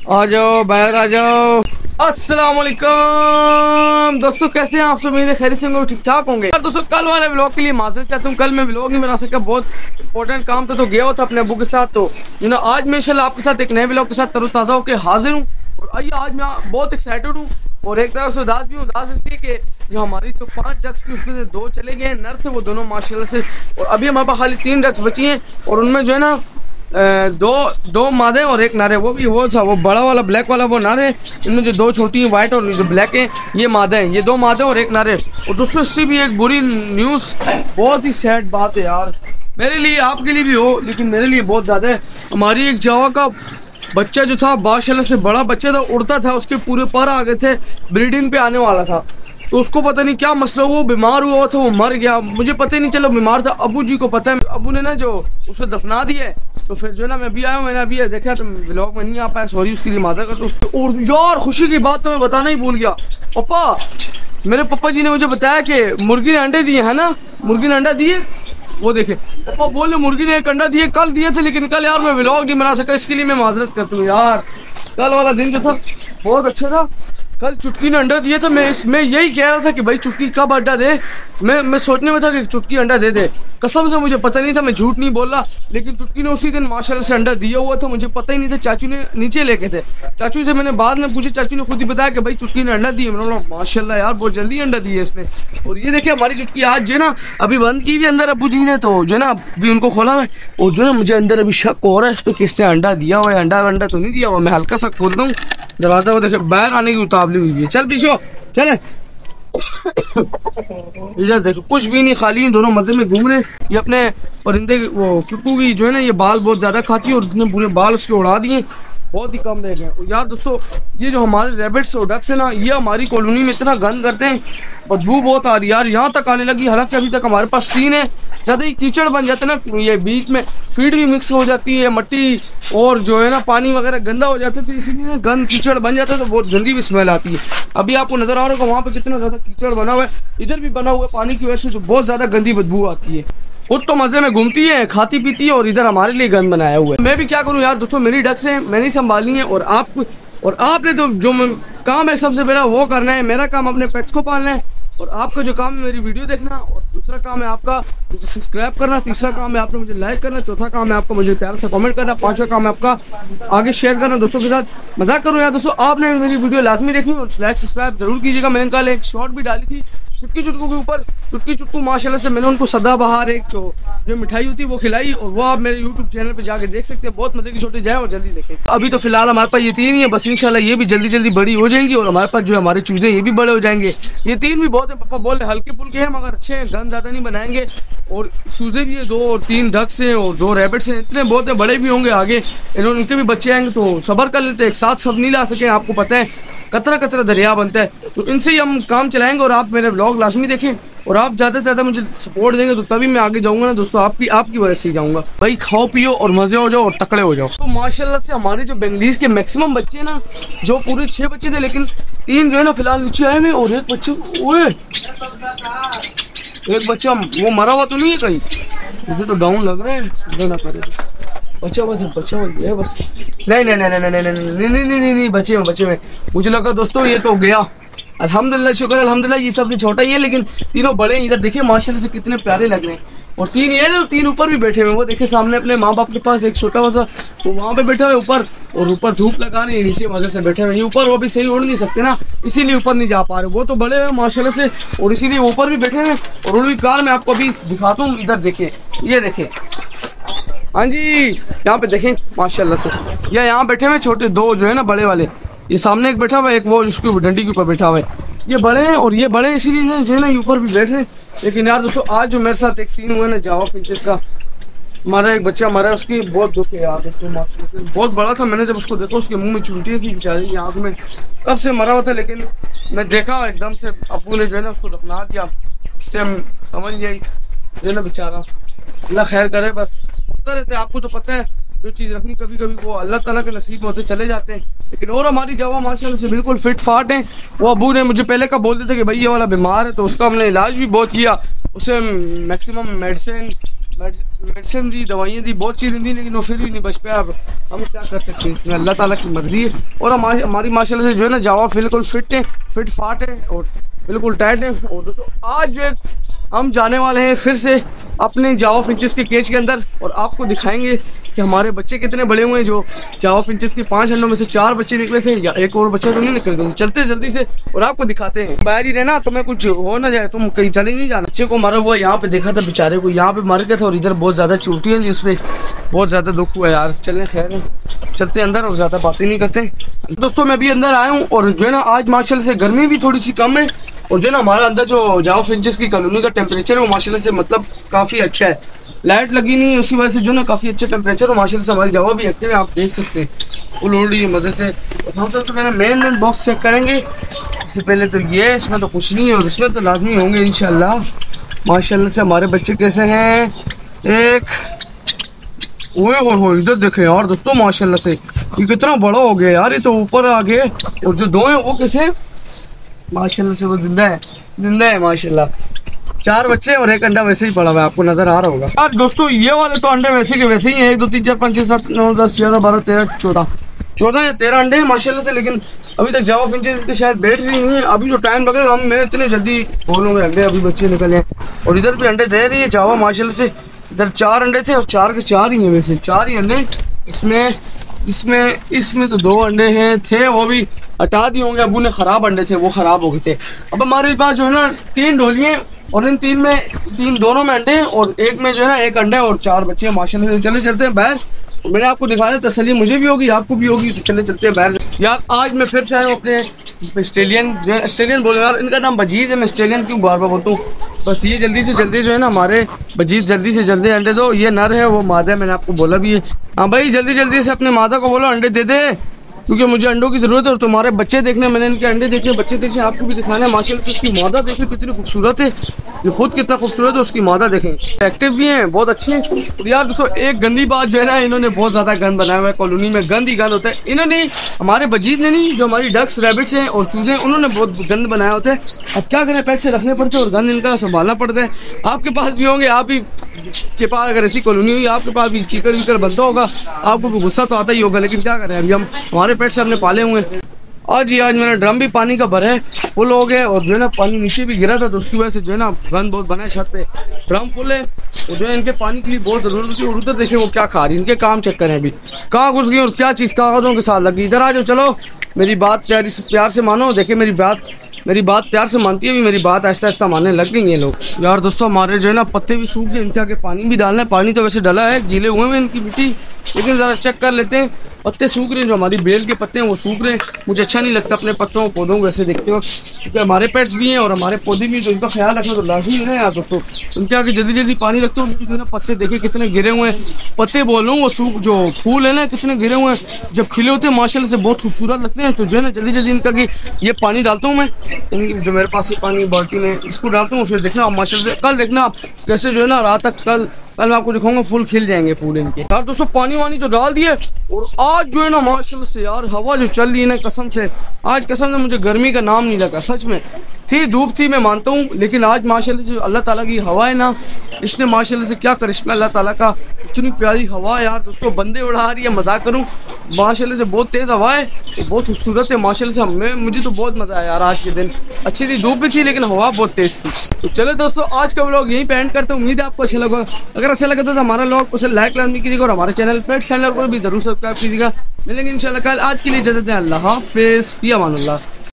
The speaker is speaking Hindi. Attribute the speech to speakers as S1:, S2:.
S1: आ जाओ बाहर आ जाओ। अस्सलाम वालेकुम दोस्तों, कैसे हैं आप सब? उम्मीद है खैरियत से होंगे, ठीक ठाक होंगे। यार दोस्तों, कल वाले व्लॉग के लिए माजरत चाहता हूँ। कल मैं व्लॉग नहीं बना सका, बहुत इंपॉर्टेंट काम था तो गया हुआ था अपने अबू के साथ। तो आज मैं इंशाल्लाह आपके साथ एक नए व्लॉग के साथ तरोताज़ा होकर हाजिर हूँ। और आइए, आज मैं बहुत एक्साइटेड हूँ और एक तरफ से उदास भी हूँ। उदास इसलिए कि जो हमारी तो 5 डक्स थी उसमें से 2 चले गए, नर थे वो दोनों माशाल्लाह से। और अभी हमारे पास खाली 3 डक्स बची हैं और उनमें जो है ना दो मादे और एक नर है। वो भी वो था, वो बड़ा वाला ब्लैक वाला वो नर है। इनमें जो 2 छोटी है वाइट और जो ब्लैक है ये मादे हैं। ये 2 मादे और एक नर है। और दोस्तों, इससे भी एक बुरी न्यूज़, बहुत ही सैड बात है यार, मेरे लिए, आपके लिए भी हो लेकिन मेरे लिए बहुत ज़्यादा है। हमारी एक जावा का बच्चा जो था माशाल्लाह से बड़ा बच्चा था, उड़ता था, उसके पूरे पर आ गए थे, ब्रीडिंग पे आने वाला था। तो उसको पता नहीं क्या मसला हुआ, वो बीमार हुआ था, वो मर गया। मुझे पता ही नहीं चला बीमार था। अबू जी को पता है, अबू ने ना जो उसे दफना दिया है। तो फिर जो है ना मैं भी आया हूँ, मैंने अभी देखा तो व्लॉग में नहीं आ पाया, सॉरी उसके लिए माजर करता हूँ। और यार खुशी की बात तो मैं बताना ही भूल गया। पापा, मेरे पापा जी ने मुझे बताया कि मुर्गी ने अंडे दिए है ना, मुर्गी ने अंडा दिए। वो देखे पापा बोले मुर्गी ने एक अंडा दिए, कल दिए थे लेकिन कल यार मैं व्लॉग नहीं बना सका, इसके लिए मैं माजरत करता हूँ यार। कल वाला दिन जो था बहुत अच्छा था। कल चुटकी ने अंडा दिया था। मैं यही कह रहा था कि भाई चुटकी कब अंडा दे। मैं सोचने में था कि चुटकी अंडा दे दे। कसम से मुझे पता नहीं था, मैं झूठ नहीं बोल रहा। लेकिन चुटकी ने उसी दिन माशाल्लाह से अंडा दिया हुआ था, मुझे पता ही नहीं था। चाचू ने नीचे लेके थे, चाचू से मैंने बाद में पूछा, चाचू ने खुद ही बताया कि भाई चुटकी ने अंडा दिया। मैंने बोला माशाल्लाह यार बहुत जल्दी अंडा दिया इसने। और ये देखिए हमारी चुटकी आज जो है ना अभी बंद की हुई अंदर अबू जी ने, तो जो है ना अभी उनको खोला हुआ है। और जो है ना मुझे अंदर अभी शक हो रहा है इस पर किसने अंडा दिया हुआ है। अंडा तो नहीं दिया हुआ। मैं हल्का सा खोलता हूँ दरवाजा, वो देखे बाहर आने की उतावली हुई है। चल पीछो चले। इधर देखो कुछ भी नहीं, खाली दोनों मजे में घूम रहे। ये अपने परिंदे वो चुप्पू की जो है ना ये बाल बहुत ज्यादा खाती है और इतने पूरे बाल उसके उड़ा दिए, बहुत ही कम रह गए। और यार दोस्तों, ये जो हमारे रैबिट्स और डक्स है ना, ये हमारी कॉलोनी में इतना गंद करते हैं, बदबू बहुत आ रही है यार, यहाँ तक आने लगी। हालांकि अभी तक हमारे पास 3 है। ज़्यादा ही कीचड़ बन जाते हैं ना, ये बीच में फीड भी मिक्स हो जाती है, मिट्टी और जो है ना पानी वगैरह गंदा हो जाता है, तो इसीलिए गंद कीचड़ बन जाता है, तो बहुत गंदी भी स्मेल आती है। अभी आपको नजर आ रहा होगा वहाँ पे कितना ज़्यादा कीचड़ बना हुआ है, इधर भी बना हुआ है पानी की वजह से, तो बहुत ज़्यादा गंदी बदबू आती है। खुद तो मजे में घूमती है, खाती पीती है, और इधर हमारे लिए गंद बनाया हुआ है। मैं भी क्या करूँ यार दोस्तों, मेरी डक्स है, मैंने संभालनी है। और आपने तो जो काम है सबसे पहला वो करना है। मेरा काम अपने पेट्स को पालना है, और आपका जो काम है मेरी वीडियो देखना, और दूसरा काम है आपका मुझे सब्सक्राइब करना, तीसरा काम है आपने मुझे लाइक करना, चौथा काम है आपका मुझे प्यार से कमेंट करना, पांचवा काम है आपका आगे शेयर करना दोस्तों के साथ। मजाक करूँ यार दोस्तों, आपने मेरी वीडियो लाजमी देखनी और लाइक सब्सक्राइब जरूर कीजिएगा। मैंने कल एक शॉर्ट भी डाली थी चुटकी चुटकू के ऊपर। चुटकी चुटकू माशाल्लाह से मैंने उनको सदाबहार एक जो मिठाई होती है वो खिलाई, और वो आप मेरे यूट्यूब चैनल पे जाके देख सकते हैं। बहुत मजे की छोटी जाए और जल्दी देखें। अभी तो फिलहाल हमारे पास ये 3 ही है, बस इंशाल्लाह ये भी जल्दी जल्दी बड़ी हो जाएंगी, और हमारे पास जो हमारे चूजे ये भी बड़े हो जाएंगे। ये 3 भी बहुत है, पापा बोल रहे हल्के फुल्के हैं मगर अच्छे हैं, गंद ज़्यादा नहीं बनाएंगे। और चूजे भी है 2 और 3 डक्स हैं और 2 रैबिट्स हैं, इतने बहुत है, बड़े भी होंगे आगे। इन्होंने इनके भी बच्चे आएंगे तो सब्र कर लेते, एक साथ सब नहीं ला सके, आपको पता है कतरा कतरा दरिया बनता है, तो इनसे ही हम काम चलाएंगे। और आप मेरे ब्लॉग लाजमी देखें, और आप ज़्यादा से ज़्यादा मुझे सपोर्ट देंगे तो तभी मैं आगे जाऊंगा ना दोस्तों, आपकी वजह से ही जाऊंगा भाई। खाओ पियो और मज़े हो जाओ और तकड़े हो जाओ। तो माशाल्लाह से हमारे जो बेंगलीज के मैक्सिमम बच्चे ना, जो पूरे 6 बच्चे थे, लेकिन 3 जो है ना फिलहाल नीचे आए हुए, और एक बच्चा वो मरा हुआ तो नहीं है कहीं, मुझे तो डाउन लग रहा है ना करे बच्चा है बस। नहीं बच्चे में मुझे लगा दोस्तों ये तो गया। अल्हम्दुलिल्लाह शुक्र अल्हम्दुलिल्लाह, ये सब छोटा ही है लेकिन तीनों बड़े हैं। इधर देखिए माशाल्लाह से कितने प्यारे लग रहे हैं। और 3 ये ना, 3 ऊपर भी बैठे हुए, वो देखिए सामने अपने माँ बाप के पास एक छोटा सा वो वहाँ पे बैठा हुआ ऊपर, और ऊपर धूप लगा रहे हैं, नीचे मजे से बैठे हुए। ये ऊपर वो भी सही उड़ नहीं सकते ना, इसीलिए ऊपर नहीं जा पा रहे। वो तो बड़े हैं माशाल्लाह से और इसीलिए ऊपर भी बैठे हैं। और उनकी कार मैं आपको अभी दिखाता हूँ, इधर देखें, ये देखें, हाँ जी यहाँ पे देखें माशाल्लाह से, ये यहाँ बैठे हुए छोटे 2 जो है ना बड़े वाले, ये सामने एक बैठा हुआ है, एक वो जिसको डंडी के ऊपर बैठा हुआ है। ये बड़े हैं और ये बड़े इसीलिए जो है ना ऊपर भी बैठ रहे हैं। लेकिन यार दोस्तों, आज जो मेरे साथ एक सीन हुआ ना, जावा फिंचेस का हमारा एक बच्चा मरा है, उसकी बहुत दुख है यार दोस्तों। माशाल्लाह से बहुत बड़ा था, मैंने जब उसको देखा उसके मुंह में चुनटियाँ थी बेचारी की आँख में, कब से मरा हुआ था। लेकिन मैं देखा एकदम से अब्बू ने जो है ना उसको दफना दिया, उससे हम समझ गए जो है ना बेचारा, अल्लाह खैर करे। बस होता रहता है, आपको तो पता है जो चीज़ रखनी कभी कभी वो अल्लाह ताला के नसीब में होते चले जाते हैं। लेकिन और हमारी जवा माशाल्लाह से बिल्कुल फिट फाट है। वो अबू ने मुझे पहले का बोल दिया था कि भाई ये वाला बीमार है, तो उसका हमने इलाज भी बहुत किया, उसे मैक्सिमम मेडिसिन मेडिसिन दी, दवाइयाँ दी, बहुत चीज़ें दी, लेकिन वो फिर भी नहीं बच पाया। अब हम क्या कर सकते हैं, इसमें अल्लाह ताला की मर्जी है। और हमारी माशाल्लाह से जो है ना जावा बिल्कुल फिट है, फिट फाट है और बिल्कुल टाइट है। और दोस्तों आज जो है हम जाने वाले हैं फिर से अपने जावा फिंचेस के केज के अंदर और आपको दिखाएंगे कि हमारे बच्चे कितने बड़े हुए हैं। जो जावा फिंचेस के 5 अंडों में से 4 बच्चे निकले थे, या एक और बच्चा तो नहीं निकल गए। चलते जल्दी से और आपको दिखाते हैं। बाहर ही रहना, तुम्हें कुछ हो ना जाए, तुम कहीं चले नहीं जाना। बच्चे को मरा हुआ यहाँ पे देखा था, बेचारे को यहाँ पे मर गया था और इधर बहुत ज़्यादा चोटी है जिसपे बहुत ज़्यादा दुख हुआ यार। चलने खैर है, चलते अंदर और ज़्यादा बातें नहीं करते। दोस्तों मैं भी अंदर आया हूँ और जो है ना आज माशाल्लाह से गर्मी भी थोड़ी सी कम है और जो है ना हमारा अंदर जो जावा फिंचेस की कॉलोनी का टेम्परेचर है वो माशाल्लाह से मतलब काफ़ी अच्छा है। लाइट लगी नहीं है उसी वजह से जो ना काफ़ी अच्छा टेम्परेचर और माशाल्लाह से हमारी जावा भी एक्टिव है, आप देख सकते हैं फुल उड़ रही है मज़े से। और हम सब तो मैंने मेन बॉक्स चेक करेंगे। इससे पहले तो ये इसमें तो कुछ नहीं है और इसमें तो लाजमी होंगे इंशाल्लाह। माशाल्लाह से हमारे बच्चे कैसे हैं। एक ओए हो इधर देखें यार दोस्तों, माशाल्लाह से ये कितना बड़ा हो गया यार। ये तो ऊपर आ गए और जो 2 हैं वो कैसे माशाल्लाह से वो जिंदा है माशाल्लाह। 4 बच्चे और 1 अंडा वैसे ही पड़ा हुआ है, आपको नजर आ रहा होगा यार। दोस्तों ये वाले तो अंडे वैसे के वैसे ही हैं। 1 2 3 4 5 6 7 9 10 11 12 13 14 या 13 अंडे हैं माशाल्लाह से। लेकिन अभी तक जावा फिंचेस के शायद बैठ रही नहीं है, अभी जो टाइम लगेगा मैं इतने जल्दी बोलूँगा अंडे अभी बच्चे निकले हैं। और इधर भी अंडे दे रही है जावा माशाल्लाह से। इधर 4 अंडे थे और 4 के 4 ही हैं, वैसे 4 ही अंडे। इसमें तो 2 अंडे हैं थे, वो भी हटा दिए होंगे अबू ने, खराब अंडे थे वो खराब हो गए थे। अब हमारे पास जो है ना 3 डोलियाँ और इन 3 दोनों में अंडे हैं और एक में जो है ना 1 अंडा है और 4 बच्चे हैं माशाल्लाह से। चले चलते हैं बाहर, मैंने आपको दिखाया तसल्ली मुझे भी होगी आपको भी होगी, तो चले चलते हैं बाहर यार। आज मैं फिर से आया हूँ अपने ऑस्ट्रेलियन बोलो यार, इनका नाम बजीज है, मैं ऑस्ट्रेलियन क्यों बार बार बोलता हूँ। बस ये जल्दी से जल्दी जो है ना हमारे बजीज जल्दी से जल्दी अंडे दो। ये नर है वो मादा है, मैंने आपको बोला भी है। हाँ भाई जल्दी जल्दी से अपने मादा को बोलो अंडे दे दे, क्योंकि मुझे अंडों की जरूरत है। और तुम्हारे बच्चे देखने, मैंने इनके अंडे देखे, बच्चे देखे, आपको भी दिखाना है। माशाल्लाह से उसकी मादा देखें कितनी खूबसूरत है, ये खुद कितना खूबसूरत है, उसकी मादा देखें एक्टिव भी हैं, बहुत अच्छे हैं। और यार दोस्तों एक गंदी बात जो है ना, इन्होंने बहुत ज़्यादा गंद बनाया हुआ है कॉलोनी में, गंद ही गंद होता है। इन्होंने हमारे बजीज ने नहीं, जो हमारी डक्स रैबिट्स हैं और चूज़े, उन्होंने बहुत गंद बनाया होता है। अब क्या करें, पेट से रखने पड़ते हैं और गंद इनका संभालना पड़ता है। आपके पास भी होंगे, आप भी चिपा, अगर ऐसी कॉलोनी हुई आपके पास भी चीकर वीकर बनता होगा, आपको भी गुस्सा तो आता ही होगा। लेकिन क्या करें, अभी हम हमारे पेट से हमने पाले हुए हैं। आज मैंने ड्रम भी पानी का भरा है, फुल हो गया और जो है ना पानी नीचे भी गिरा था, तो उसकी वजह से जो है ना गंद बहुत बना है छत पे। ड्रम फुल है और जो है इनके पानी के लिए बहुत ज़रूरत होती है। और उधर देखें वो क्या खा रही है, इनके काम चेक करें अभी कहाँ घुस गई और क्या चीज़ कागज़ों के साथ लगी। इधर आ जाओ, चलो मेरी बात प्यार से मानो। देखिए मेरी बात प्यार से मानती है, भी मेरी बात आहिस्ता आहिस्ता मानने लग गई हैं लोग। यार दोस्तों हमारे जो है ना पत्ते भी सूख गए, इनके आगे पानी भी डालना है। पानी तो वैसे डला है, गीले हुए हैं इनकी मिट्टी, लेकिन ज़रा चेक कर लेते हैं। पत्ते सूख रहे हैं, जो हमारी बेल के पत्ते हैं वो सूख रहे हैं। मुझे अच्छा नहीं लगता अपने पत्तों पौधों को ऐसे देखते वक्त, क्योंकि हमारे पेट्स भी हैं और हमारे पौधे भी, तो इनका ख्याल रखना तो लाजमी है यार दोस्तों। उनके आगे जल्दी जल्दी पानी रखते हो, उनके जो है ना पत्ते देखे कितने गिरे हुए हैं। पत्ते बोल रहा हूँ, वो सूख, जो फूल है ना कितने गिरे हुए हैं, जब खिले होते हैं माशाल्लाह से बहुत खूबसूरत लगते हैं। तो जो है ना जल्दी जल्दी इनका कि ये पानी डालता हूँ मैं, इनकी जो मेरे पास ये पानी बाल्टी में इसको डालता हूँ। फिर देखना आप माशाल्लाह से, कल देखना आप कैसे जो है ना रात तक, कल मैं आपको दिखाऊंगा फूल खिल जाएंगे फूल इनके। यार दोस्तों पानी वानी तो डाल दिए और आज जो है ना माशाल्लाह से यार हवा जो चल रही है ना, कसम से आज कसम से मुझे गर्मी का नाम नहीं लगा। सच में थी धूप थी, मैं मानता हूँ, लेकिन आज माशाल्लाह से अल्लाह ताला की हवा है ना, इसने माशाल्लाह से क्या करिश्मा अल्लाह ताला का, इतनी प्यारी हवा है यार दोस्तों, बंदे उड़ा रही है, मजाक करूँ, माशाल्लाह से बहुत तेज़ हवा है, बहुत खूबसूरत है माशाल्लाह से। मुझे तो बहुत मज़ा आया यार आज के दिन। अच्छी थी, धूप भी थी लेकिन हवा बहुत तेज़ थी। तो चलो दोस्तों आज का व्लॉग यहीं पे एंड करते हैं, उम्मीद है आपको अच्छा लगा। अगर अच्छा लगा तो हमारा व्लॉग को लाइक लाजमी कीजिएगा और हमारे चैनल को भी जरूर सब्सक्राइब कीजिएगा। मिलेंगे इंशाल्लाह कल। आज के लिए इजाज़त दें, अल्लाह हाफिज़, फ़ी अमानिल्लाह।